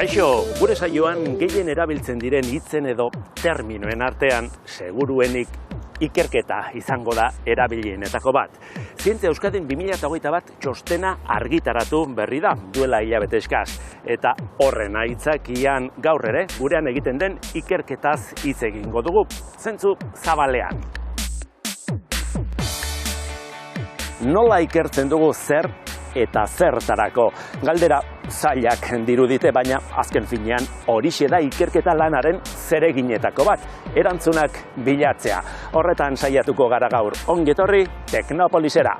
Kaixo, gure saioan gehien erabiltzen diren hitzen edo terminoen artean seguruenik ikerketa izango da erabilienetako bat. Zientzia Euskadin 2021 txostena argitaratu berri da, duela hilabete eskas. Eta horren aitzakian gaur ere, gurean egiten den ikerketaz hitz egingo dugu, zentzu zabalean. Nola ikertzen dugu zer eta zertarako? Galdera zailak dirudite, baina azken finean horixe da ikerketa lanaren zereginetako bat, erantzunak bilatzea. Horretan saiatuko gara gaur. Ongi etorri Teknopolisera.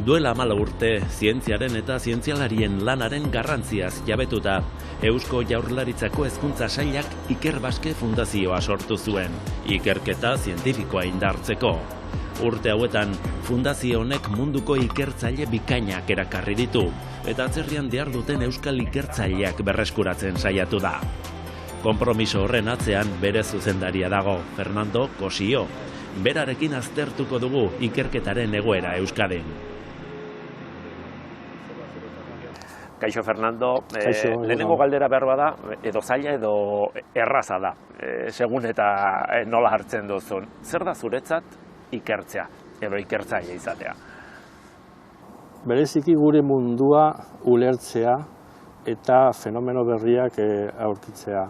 Duela 14 urte, zientziaren eta zientzialarien lanaren garrantziaz jabetuta, Eusko Jaurlaritzako Hezkuntza Sailak Iker Baske Fundazioa sortu zuen, ikerketa zientifikoa indartzeko. Urte hauetan, fundazio honek munduko ikertzaile bikainak erakarri ditu, eta atzerrian diharduten euskal ikertzaileak berreskuratzen saiatu da. Konpromiso horren atzean bere zuzendaria dago, Fernando Cosio. Berarekin aztertuko dugu ikerketaren egoera Euskadin. Kaixo, Fernando, lehenengo galdera behar bada, edo zaila edo erraza da, segun eta nola hartzen duzun. Zer da zuretzat ikertzea, edo ikertzaile izatea? Bereziki gure mundua ulertzea eta fenomeno berriak aurkitzea.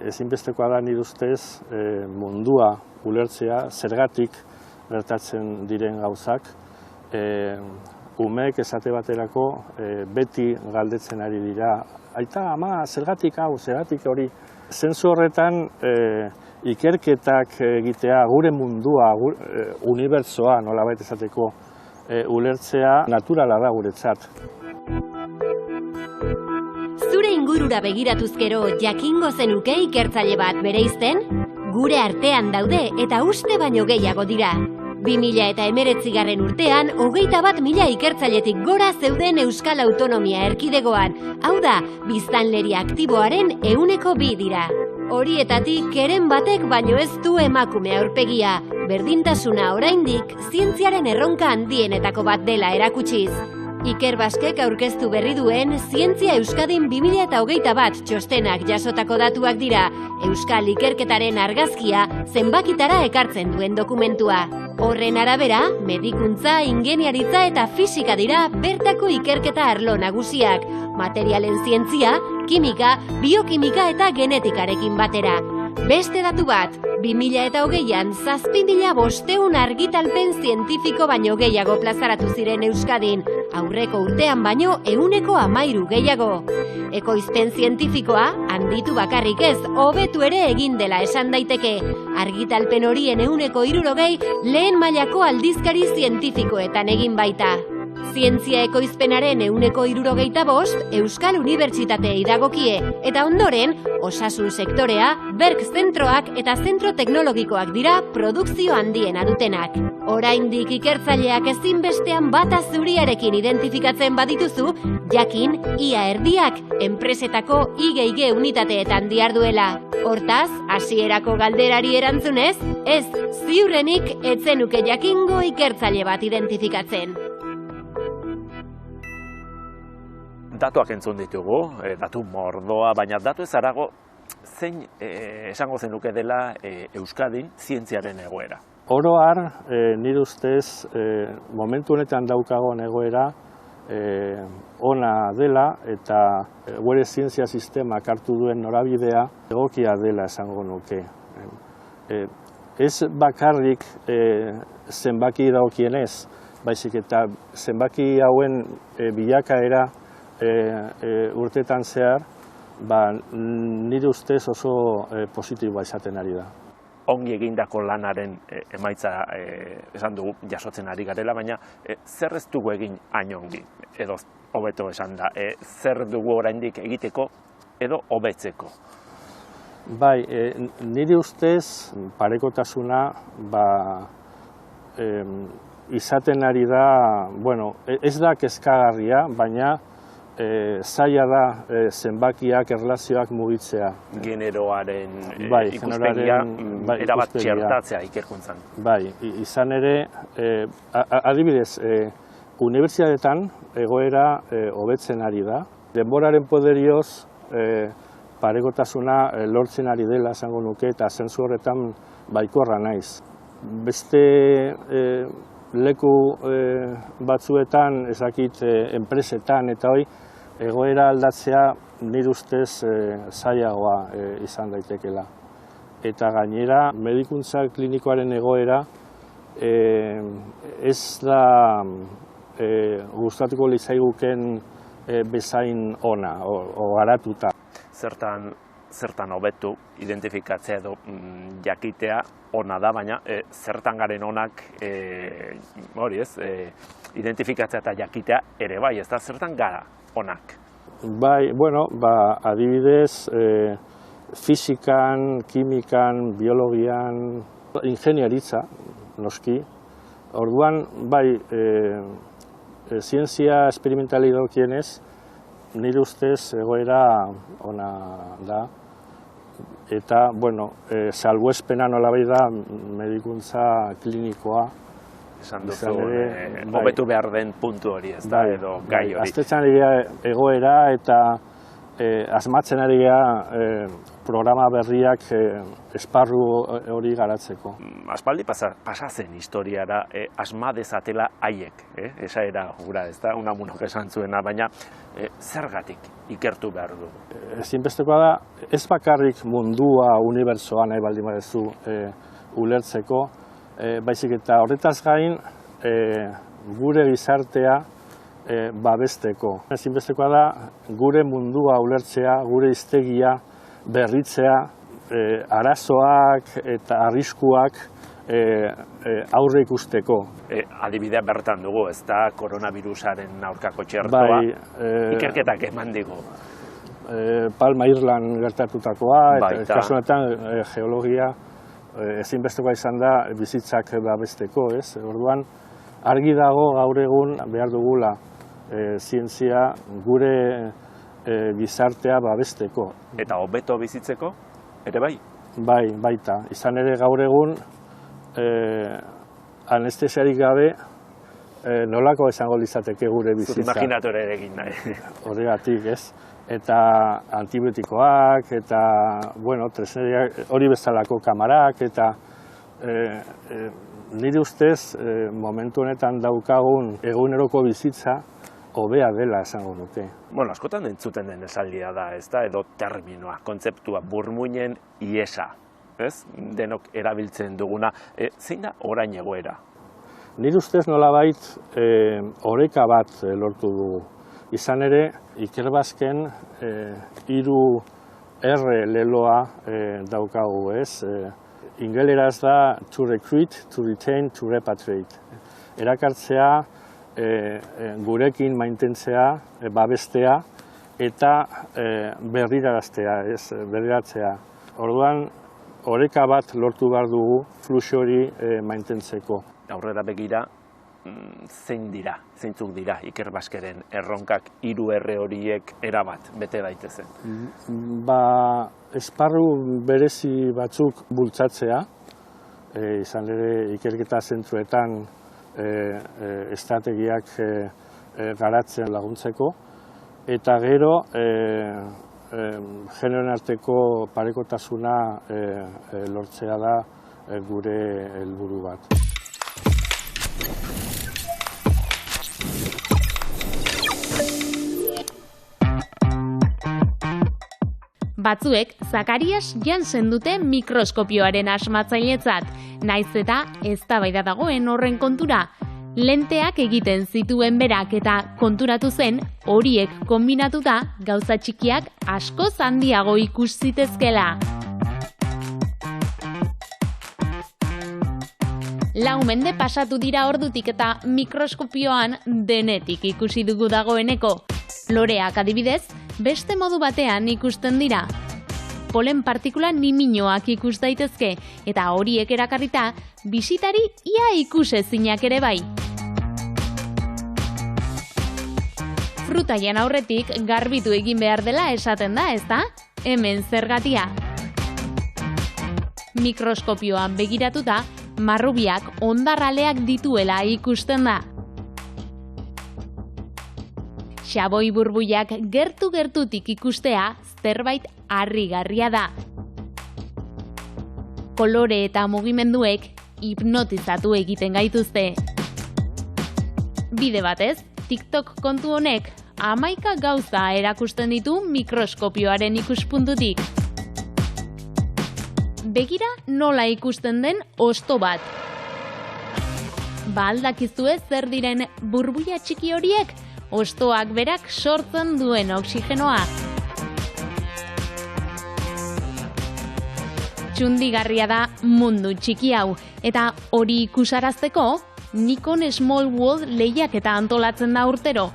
Ezinbestekoa da nire ustez mundua ulertzea, zergatik gertatzen diren gauzak, umeek esate baterako beti galdetzen ari dira. Aita, ama, zergatik hau, zergatik hori. Zentzu horretan ikerketak egitea, gure mundua, unibertsoa nolabait esateko ulertzea naturala da guretzat. Zure ingurura begiratuz gero jakingo zenuke ikertzaile bat bereizten? Gure artean daude eta uste baino gehiago dira. 2019 urtean, 21.000 ikertzailetik gora zeuden Euskal Autonomia Erkidegoan, hau da, biztanleria aktiboaren 2% dira. Horietatik, keren batek baino ez du emakume aurpegia, berdintasuna oraindik zientziaren erronka handienetako bat dela erakutsiz. Iker Baskek aurkeztu berri duen Zientzia Euskadin 2021 txostenak jasotako datuak dira, Euskal ikerketaren argazkia zenbakitara ekartzen duen dokumentua. Horren arabera, medikuntza, ingeniaritza eta fisika dira bertako ikerketa arlo nagusiak, materialen zientzia, kimika, biokimika eta genetikarekin batera. Beste datu bat, 2020an 7.500 argitalpen zientifiko baino gehiago plazaratu ziren Euskadin, aurreko urtean baino 13% gehiago. Ekoizpen zientifikoa, handitu bakarrik ez, hobetu ere egin dela esan daiteke. Argitalpen horien 60% lehen mailako aldizkari zientifikoetan egin baita. Zientzia ekoizpenaren 65% Euskal Unibertsitateei dagokie, eta ondoren, osasun sektorea, berk zentroak eta zentro teknologikoak dira produkzio handiena dutenak. Oraindik ikertzaileak ezinbestean bata zuriarekin identifikatzen badituzu, jakin ia erdiak enpresetako IG unitateetan diharduela. Hortaz, hasierako galderari erantzunez, ez ziurrenik ez zenuke jakingo ikertzaile bat identifikatzen. Datuak entzun ditugu, datu mordoa, baina datu ez harago, zein esango zenuke dela Euskadin zientziaren egoera? Oro har, nire ustez, momentu honetan daukagon egoera ona dela eta gure zientzia sistemak hartu duen norabidea egokia dela esango nuke. Ez bakarrik zenbaki dagokienez, baizik eta zenbaki hauen bilakaera urtetan zehar, nire ustez oso positiboa izaten ari da. Ongi egindako lanaren emaitza esan dugu jasotzen ari garela, baina zer ez dugu egin hain ongi, edo hobeto esan da, zer dugu oraindik egiteko edo hobetzeko? Bai, nire ustez parekotasuna izaten ari da, bueno, ez da kezkagarria, baina zaila da zenbakiak, erlazioak mugitzea. Generoaren ikuspegia erabat txertatzea ikerkuntzan. Bai, izan ere, adibidez, unibertsitateetan egoera hobetzen ari da. Denboraren poderioz parekotasuna lortzen ari dela esango nuke eta zentzu horretan baikorra naiz. Beste leku batzuetan, ez dakit enpresetan eta hori, egoera aldatzea nire ustez zailagoa izan daitekela. Eta gainera, medikuntza klinikoaren egoera ez da gustatuko litzaiguken bezain ona, o garatuta. Zertan hobetu identifikatzea edo jakitea ona da, baina zertan garen onak identifikatzea eta jakitea ere bai, ez da zertan gara onak. Bai, bueno, adibidez, fisikan, kimikan, biologian, ingeniaritza, noski. Orduan, bai, zientzia esperimentali dokienez, nire ustez egoera ona da. Eta, bueno, salbuespena nolabait da medikuntza klinikoa. Esan duzu, hobetu behar den puntu hori, ez da, edo gai hori. Aztertzen ari egoera eta asmatzen ari programa berriak esparru hori garatzeko. Aspaldi pasa zen historiara asma dezatela haiek, esaera gura, ez da, Unamunok esan zuena, baina zergatik ikertu behar du? Ezinbestekoa da, ez bakarrik mundua, unibertsoa nahi baldin badezu ulertzeko, baizik eta horretaz gain gure gizartea babesteko. Ezinbestekoa da, gure mundua ulertzea, gure hiztegia berritzea, arazoak eta arriskuak aurre ikusteko. Adibidea bertan dugu, ez da, koronavirusaren aurkako txertoa, ikerketak eman digu. Palma Irlan gertatutakoa, eta kasu honetan geologia ezinbestekoa izan da bizitzak babesteko, ez? Orduan, argi dago gaur egun behar dugula zientzia gure gizartea babesteko. Eta hobeto bizitzeko, ere bai? Bai, baita. Izan ere gaur egun anestesiarik gabe nolako esango litzateke gure bizitza. Zut imaginatore egin nahi. Horregatik, ez? Eta antibiotikoak, eta, bueno, hori bezalako kamarak, eta nire ustez momentu honetan daukagun eguneroko bizitza hobea dela esango nuke. Bueno, askotan entzuten den esaldia da, ez da, edo terminoa, kontzeptua, burmuinen iesa, ez? Denok erabiltzen duguna. Zein da orain egoera? Nire ustez nolabait oreka bat lortu dugu. Izan ere, Ikerbasken 3 R leloa daukagu, ez? Ingeleraz da to recruit, to retain, to repatriate. Erakartzea, gurekin maintentzea, babestea eta berriratzea. Orduan, oreka bat lortu behar dugu fluxu hori maintentzeko. Aurrera begira, zeintzuk dira Ikerbaskeren erronkak 3 R horiek erabat bete daitezen? Esparru berezi batzuk bultzatzea, izan ere ikerketa zentruetan estrategiak garatzen laguntzeko, eta gero generoen arteko parekotasuna lortzea da gure helburu bat. Batzuek Zakarias Jansen dute mikroskopioaren asmatzailetzat, naiz eta eztabaida dagoen horren kontura. Lenteak egiten zituen berak eta konturatu zen horiek konbinatuta gauza txikiak askoz handiago ikus zitezkela. 4 mende pasatu dira ordutik eta mikroskopioan denetik ikusi dugu dagoeneko. Loreak adibidez, beste modu batean ikusten dira. polen partikula niminoak ikus daitezke, eta horiek erakarrita, bisitari ia ikusezinak ere bai. Frutaien aurretik garbitu egin behar dela esaten da, ezta? Hemen zergatia. Mikroskopioan begiratuta, marrubiak ondarraleak dituela ikusten da. Xaboi burbuiak gertu-gertutik ikustea zerbait harrigarria da. Kolore eta mugimenduek hipnotizatu egiten gaituzte. Bide batez, TikTok kontu honek 11 gauza erakusten ditu mikroskopioaren ikuspuntutik. Begira nola ikusten den hosto bat. Ba aldakizue zer diren burbuia txiki horiek? Hostoak berak sortzen duen oxigenoa. Txundigarria da mundu txiki hau, eta hori ikusarazteko, Nikon Small World lehiaketa antolatzen da urtero.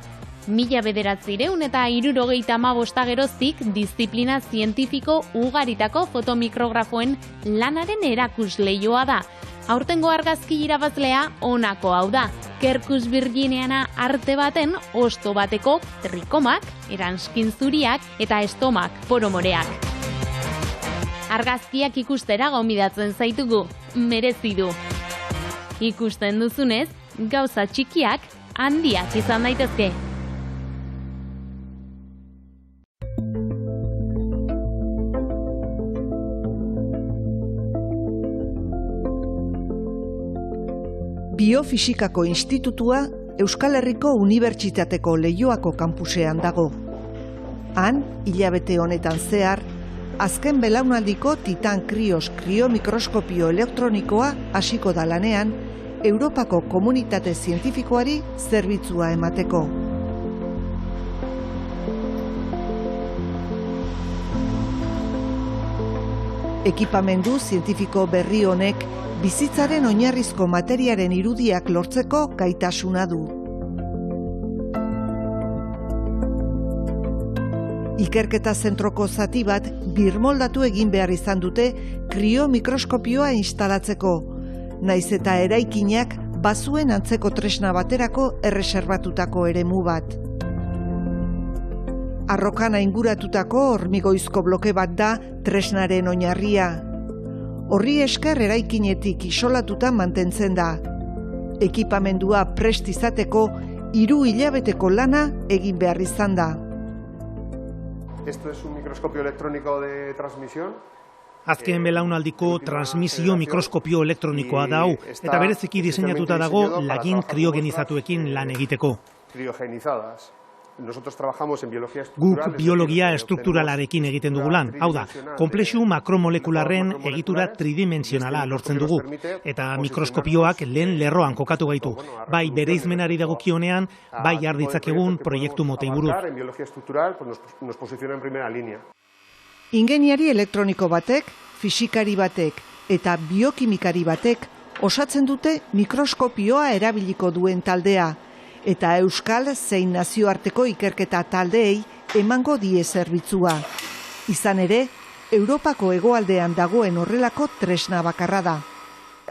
1975 geroztik disiplina zientifiko ugaritako fotomikrografoen lanaren erakusleioa da. Aurtengo argazki irabazlea honako hau da. Quercus virginiana arte baten hosto bateko trikomak, eranskin zuriak eta estomak poromoreak. Argazkiak ikustera gonbidatzen zaitugu, merezi du. Ikusten duzunez, gauza txikiak handiak izan daitezke. Biofisikako Institutua Euskal Herriko Unibertsitateko Leioako kanpusean dago. Han, hilabete honetan zehar, azken belaunaldiko Titan Krios kriomikroskopio elektronikoa hasiko da lanean, Europako komunitate zientifikoari zerbitzua emateko. Ekipamendu zientifiko berri honek bizitzaren oinarrizko materiaren irudiak lortzeko gaitasuna du. Ikerketa zentroko zati bat birmoldatu egin behar izan dute kriomikroskopioa instalatzeko, naiz eta eraikinak bazuen antzeko tresna baterako erreserbatutako eremu bat. Arrokan ainguratutako hormigoizko bloke bat da tresnaren oinarria. Horri esker eraikinetik isolatuta mantentzen da. Ekipamendua prest izateko 3 hilabeteko lana egin behar izan da. Esto es un microscopio electrónico de transmisión. Azken belaunaldiko transmisio mikroskopio elektronikoa da hau, eta bereziki diseinatuta dago lagin kriogenizatuekin lan egiteko. Criogenizadas. Nosotros trabajamos en biología Guk estructural. biologia estrukturalarekin egiten dugu lan. Hau da, konplexu makromolekularren egitura tridimensionala lortzen dugu. Eta mikroskopioak lehen lerroan kokatu gaitu. Bai bereizmenari dagokionean, bai arditzakegun proiektu motei buruz. En biología estructural nos posiciona en primera línea. Ingeniari elektroniko batek, fisikari batek eta biokimikari batek osatzen dute mikroskopioa erabiliko duen taldea, eta euskal zein nazioarteko ikerketa taldeei emango die zerbitzua. Izan ere, Europako hegoaldean dagoen horrelako tresna bakarra da.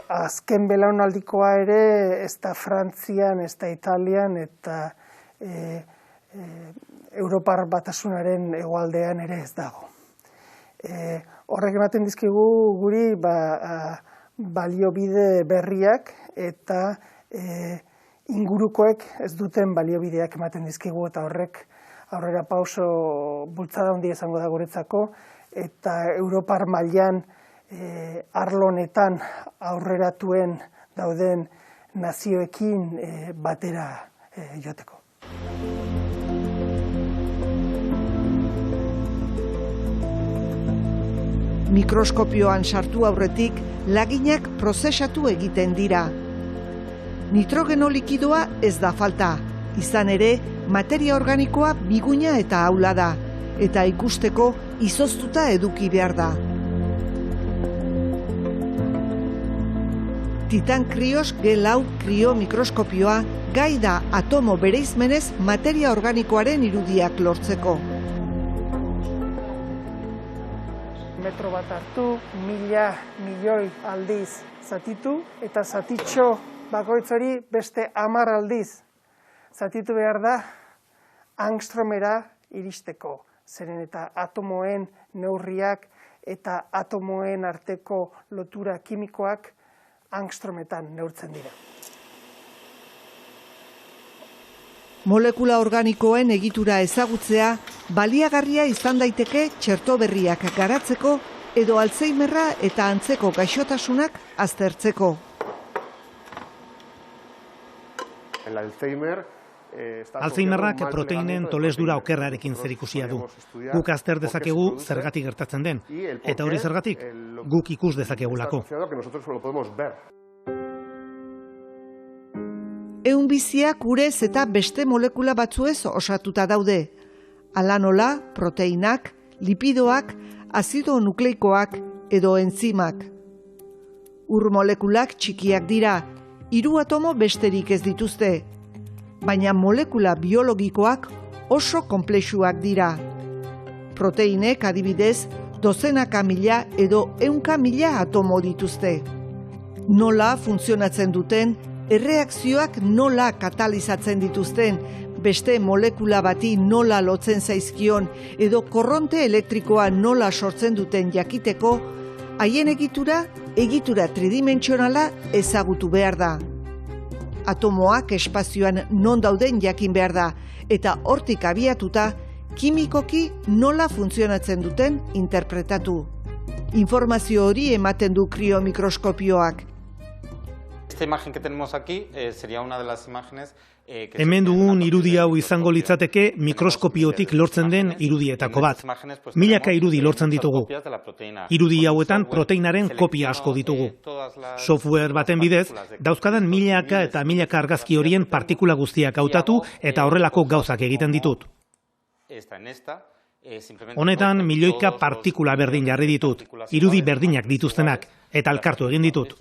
Azken belaunaldikoa ere, ez da Frantzian, ez da Italian, eta Europar batasunaren hegoaldean ere ez dago. Horrek ematen dizkigu guri baliobide berriak eta ingurukoek ez duten baliobideak ematen dizkigu, eta horrek aurrera pauso bultzada handia izango da guretzako, eta Europar mailan arlo honetan aurreratuen dauden nazioekin batera joteko. Mikroskopioan sartu aurretik laginak prozesatu egiten dira. Nitrogeno likidoa ez da falta, izan ere materia organikoa biguina eta ahula da, eta ikusteko izoztuta eduki behar da. Titan Krios G4 kriomikroskopioa gai da atomo bereizmenez materia organikoaren irudiak lortzeko. metro bat hartu, 1000 milioi aldiz zatitu, eta zatitxo bakoitz hori beste 10 aldiz zatitu behar da angstromera iristeko. Zeren eta atomoen neurriak eta atomoen arteko lotura kimikoak angstrometan neurtzen dira. Molekula organikoen egitura ezagutzea baliagarria izan daiteke txerto berriak garatzeko edo Alzheimerra eta antzeko gaixotasunak aztertzeko. Alzheimerrak proteinen tolesdura okerrarekin zerikusia du. Guk azter dezakegu zergatik gertatzen den, eta hori zergatik guk ikus dezakegulako. Ehun biziak urez eta beste molekula batzuez osatuta daude. Hala nola, proteinak, lipidoak, azido nukleikoak edo entzimak. Ur molekulak txikiak dira, 3 atomo besterik ez dituzte. Baina molekula biologikoak oso konplexuak dira. Proteinek adibidez, dozenaka mila edo 100.000 atomo dituzte. Nola funtzionatzen duten, erreakzioak nola katalizatzen dituzten, beste molekula bati nola lotzen zaizkion edo korronte elektrikoa nola sortzen duten jakiteko, haien egitura tridimentsionala ezagutu behar da. Atomoak espazioan non dauden jakin behar da, eta hortik abiatuta, kimikoki nola funtzionatzen duten interpretatu. Informazio hori ematen du kriomikroskopioak. Esta imagen que tenemos aquí sería una de las imágenes Hemen dugun irudi hau izango litzateke mikroskopiotik lortzen den irudietako bat. Milaka irudi lortzen ditugu. Irudi hauetan proteinaren kopia asko ditugu. Software baten bidez, dauzkadan milaka eta milaka argazki horien partikula guztiak hautatu eta horrelako gauzak egiten ditut. Honetan milioika partikula berdin jarri ditut, irudi berdinak dituztenak, eta elkartu egin ditut.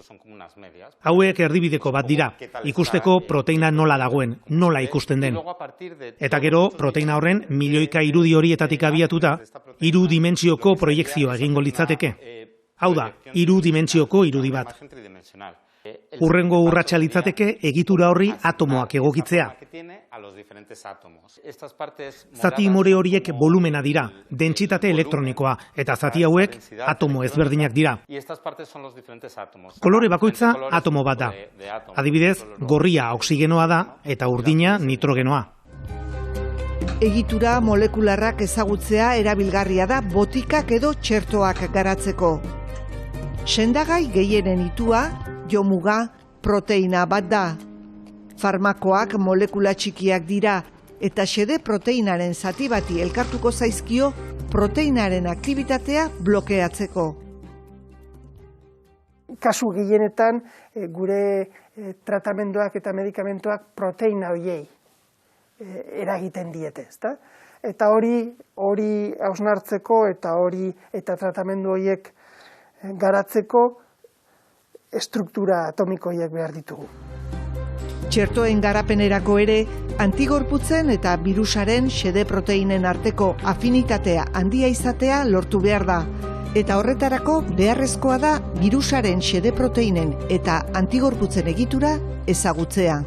Hauek erdibideko bat dira, ikusteko proteina nola dagoen, nola ikusten den. Eta gero, proteina horren milioika irudi horietatik abiatuta, 3 dimentsioko proiekzioa egingo litzateke. Hau da, 3 dimentsioko irudi bat. Hurrengo urratsa litzateke egitura horri atomoak egokitzea. Zati more horiek volumena dira, dentsitate elektronikoa, eta zati hauek atomo ezberdinak dira. Kolore bakoitza atomo bat da. Adibidez, gorria oksigenoa da eta urdina nitrogenoa. Egitura molekularrak ezagutzea erabilgarria da botikak edo txertoak garatzeko. Sendagai gehienen itua, jomuga, proteina bat da. Farmakoak molekula txikiak dira eta xede proteinaren zati bati elkartuko zaizkio proteinaren aktibitatea blokeatzeko. Kasu gehienetan gure tratamenduak eta medikamentuak proteina horiei eragiten diete, ezta? Eta hori hausnartzeko eta tratamendu horiek garatzeko estruktura atomikoiek behar ditugu. Txertoen garapenerako ere, antigorputzen eta birusaren xede proteinen arteko afinitatea handia izatea lortu behar da. Eta horretarako beharrezkoa da birusaren xede proteinen eta antigorputzen egitura ezagutzea.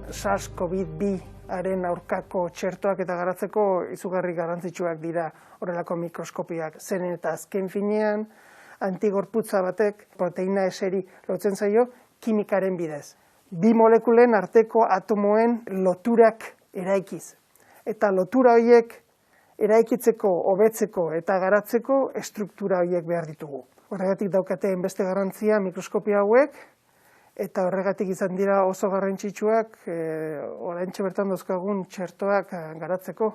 SARS-CoV-2-aren aurkako txertoak eta garatzeko izugarri garrantzitsuak dira horrelako mikroskopioak. Zeren eta azken finean, antigorputza batek proteina eseri lotzen zaio kimikaren bidez. 2 molekulen arteko atomoen loturak eraikiz. Eta lotura horiek eraikitzeko, hobetzeko eta garatzeko estruktura horiek behar ditugu. Horregatik daukateen beste garrantzia mikroskopio hauek, eta horregatik izan dira oso garrantzitsuak oraintxe bertan dauzkagun txertoak garatzeko.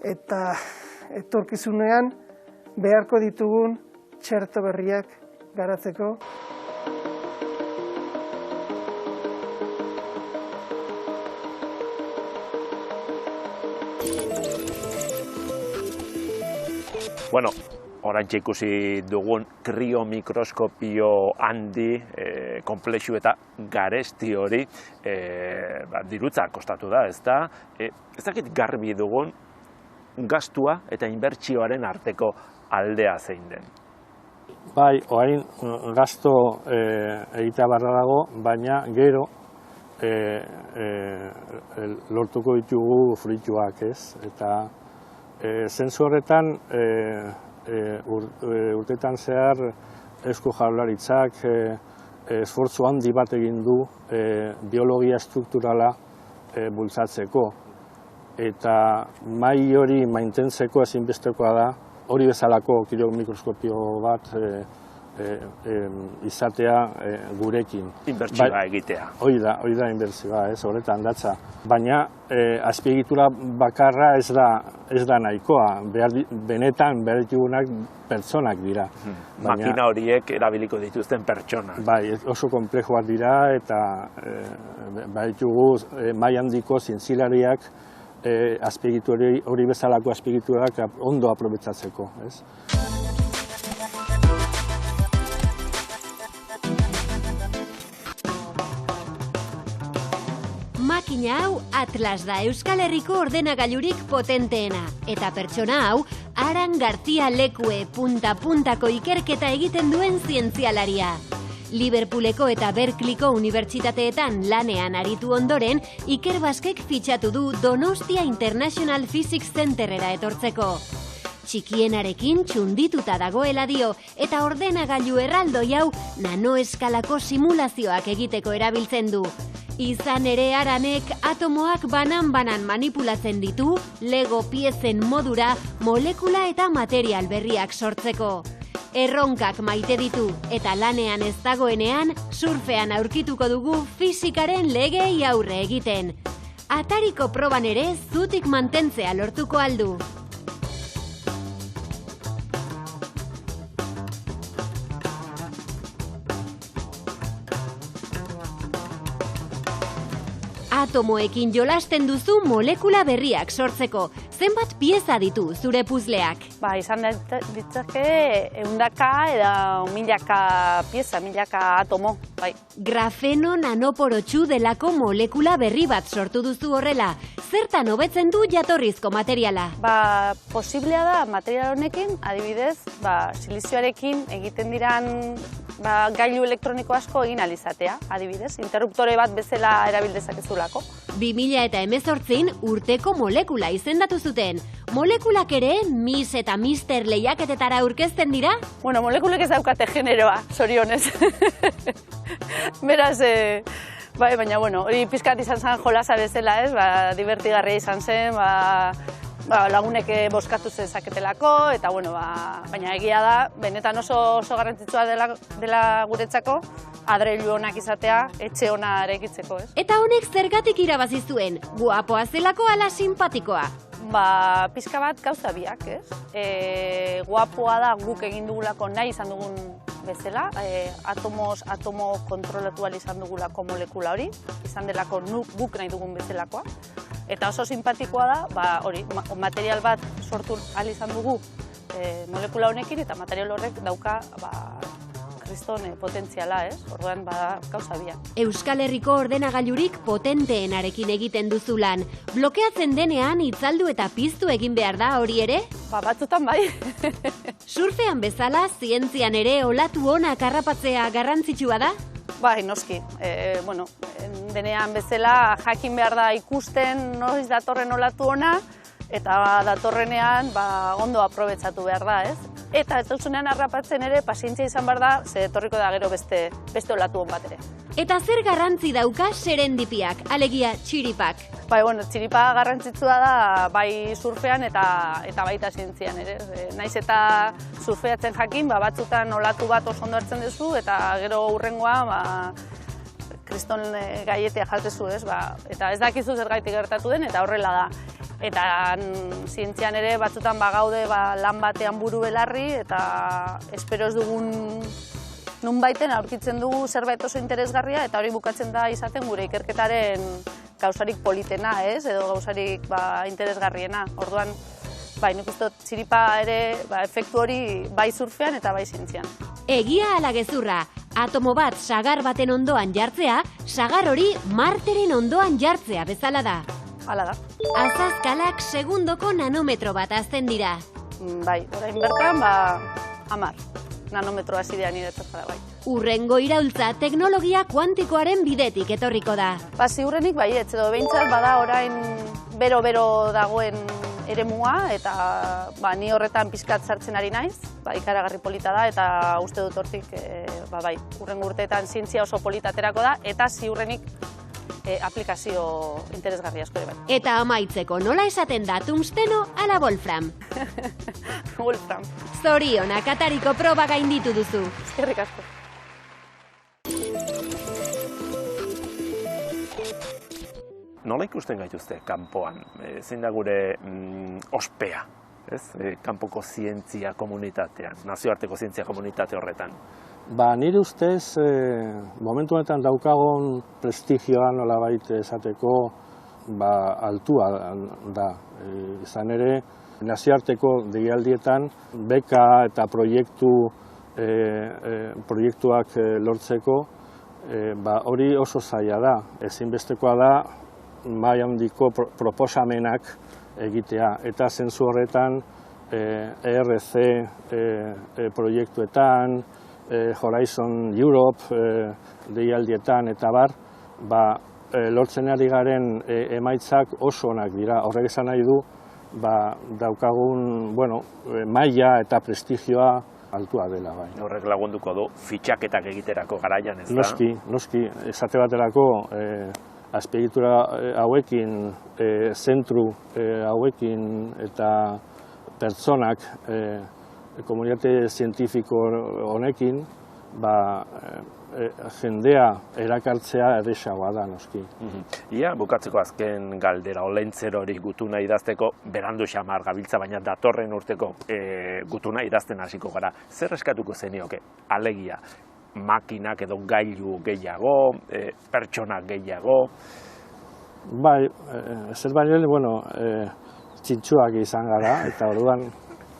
Eta etorkizunean beharko ditugun txerto berriak garatzeko. Bueno, oraintxe ikusi dugun kriomikroskopio handi, konplexu eta garesti hori dirutza kostatu da, ezta? Ez dakit garbi dugun gastua eta inbertsioaren arteko aldea zein den? Bai, orain gasto egitea barra dago, baina gero lortuko ditugu fruituak, ez? Eta zentzu horretan urtetan zehar Eusko Jaurlaritzak esfortzu handi bat egin du biologia estrukturala bultzatzeko. Eta mai hori mantentzeko ezinbestekoa da, hori bezalako mikroskopio bat izatea gurekin. Inbertsioa egitea. Hori da inbertsioa, horretan datza. Baina azpiegitura bakarra ez da nahikoa, benetan behar ditugunak pertsonak dira. Makina horiek erabiliko dituzten pertsonak. Bai, oso konplexuak dira eta behar ditugu mai handiko zientzilariak hori bezalako azpiegiturak ondo aprobetxatzeko. Makina hau Atlas da, Euskal Herriko ordenagailurik potenteena. Eta pertsona hau, Aran García Lekue punta-puntako ikerketa egiten duen zientzialaria. Liverpooleko eta Berkeleyko unibertsitateetan lanean aritu ondoren, Iker Baskek fitxatu du Donostia International Physics Centerera etortzeko. Txikienarekin txundituta dagoela dio, eta ordenagailu erraldoi hau nanoeskalako simulazioak egiteko erabiltzen du. Izan ere Aranek atomoak banan-banan manipulatzen ditu, Lego piezen modura molekula eta material berriak sortzeko. Erronkak maite ditu eta lanean ez dagoenean surfean aurkituko dugu fisikaren legei aurre egiten. Atariko proban ere zutik mantentzea lortuko aldu. Atomoekin jolasten duzu molekula berriak sortzeko. Zenbat pieza ditu zure puzleak? Izan ditzake 100 edo 1000 pieza, 1000 atomo. Grafeno nanoporotxu delako molekula berri bat sortu duzu horrela. Zertan hobetzen du jatorrizko materiala? Posiblea da material honekin, adibidez, silizioarekin egiten diran gailu elektroniko asko egin alizatea, adibidez, interruptore bat bezala erabil dezakezulako. 2018 urteko molekula izendatu zuten. Molekulak ere Miss eta Mister lehiaketetara aurkezten dira? Molekulek ez daukate generoa, zorionez. Beraz, baina, hori pizkat izan zen jolasa bezala, divertigarria izan zen, lagunek bozkatu zezaketelako, eta baina egia da, benetan oso garrantzitsua dela guretzako, adreilu onak izatea, etxe ona erekitzeko, ez? Eta honek zergatik irabazi zuen? Guapoa zelako ala simpatikoa? Pizka bat gauza biak, ez? Guapoa da guk egin dugulako nahi izan dugun bezala, atomo kontrolatu ahal izan dugulako molekula hori, izan delako guk nahi dugun bezalakoa. Eta oso simpatikoa da, hori, material bat sortu ahal izan dugu molekula honekin, eta material horrek dauka kriston potentziala, ez? Orduan, gauza biak. Euskal Herriko ordenagailurik potenteenarekin egiten duzu lan. Blokeatzen denean itzaldu eta piztu egin behar da hori ere? Batzutan bai. Surfean bezala, zientzian ere olatu onak harrapatzea garrantzitsua da? Bai, noski. Denean bezala jakin behar da ikusten noiz datorren olatu ona, eta datorrenean ondo aprobetxatu behar da, ez? Eta ez dauzunean harrapatzen ere, pazientzia izan behar da, ze etorriko da gero beste olatu hon bat ere. Eta zer garrantzi dauka serendipiak, alegia txiripak? Txiripa garrantzitsua da bai surfean eta baita zientzian ere. Naiz eta surfeatzen jakin, batzutan olatu bat oso ondo hartzen duzu, eta gero hurrengoa kriston gaietea jatezu, ez? Eta ez dakizu zergaitik gertatu den, eta horrela da. Eta zientzian ere batzutan gaude lan batean buru belarri, eta espero ez dugun nunbaiten aurkitzen dugu zerbait oso interesgarria, eta hori bukatzen da izaten gure ikerketaren gauzarik politena, ez? Edo gauzarik interesgarriena. Orduan, nik uste txiripa ere efektu hori bai surfean eta bai zientzian. Egia ala gezurra, atomo bat sagar baten ondoan jartzea, sagar hori Marteren ondoan jartzea bezala da. Hala da. Azazkalak segundoko nanometro bat hazten dira. Bai, orain bertan, 10 nanometro hasi dira niretzat gara, bai. Urrengo iraultza teknologia kuantikoaren bidetik etorriko da. Ziurrenik baietz, edo behintzat bada orain bero-bero dagoen eremua, eta ni horretan pixkat sartzen ari naiz, ikaragarri polita da, eta uste dut hortik, urrengo urteetan zientzia oso polita aterako da, eta ziurrenik aplikazio interesgarri asko ere bai. Eta amaitzeko nola esaten da tungsteno ala wolfram? Wolfram. Zorionak atariko proba gainditu duzu. Eskerrik asko. Nola ikusten gaituzte kanpoan? Zein da gure ospea, kanpoko zientzia komunitatean, nazioarteko zientzia komunitate horretan? Nire ustez, momentu honetan daukagon prestigioa nolabait esateko altua da. Izan ere, nazioarteko deialdietan beka eta proiektuak lortzeko hori oso zaila da. Ezinbestekoa da maila handiko proposamenak egitea, eta zentzu horretan ERC proiektuetan, Horizon Europe deialdietan eta lortzen ari garen emaitzak oso onak dira. Horrek esan nahi du, daukagun maila eta prestigioa altua dela. Horrek lagunduko du fitxaketak egiterako garaian, ez da? Noski, esate baterako azpiegitura hauekin, zentru hauekin eta pertsonak, komunitate zientifiko honekin, jendea erakartzea erresagoa da, noski. Ia, bukatzeko azken galdera, olentzero hori gutuna idazteko, berandu xamar gabiltza, baina datorren urteko gutuna idazten hasiko gara. Zer eskatuko zenioke? Alegia, makinak edo gailu gehiago, pertsona gehiago? Bai, zer baino, txintxuak izan gara, eta orduan,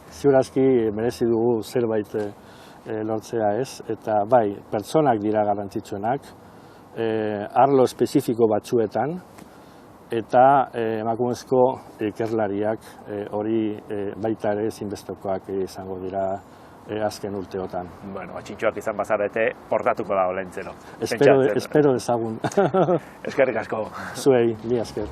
ziurazki merezi dugu zerbait lortzea ez, eta bai, pertsonak dira garrantzitsuenak, arlo espezifiko batzuetan, eta emakumezko ikerlariak hori baita ere ezinbestekoak izango dira azken urteotan. Bueno, txintxoak izan bazarete, portatuko da olentzero. Espero ezagun. Eskerrik asko. Zuei, mi esker.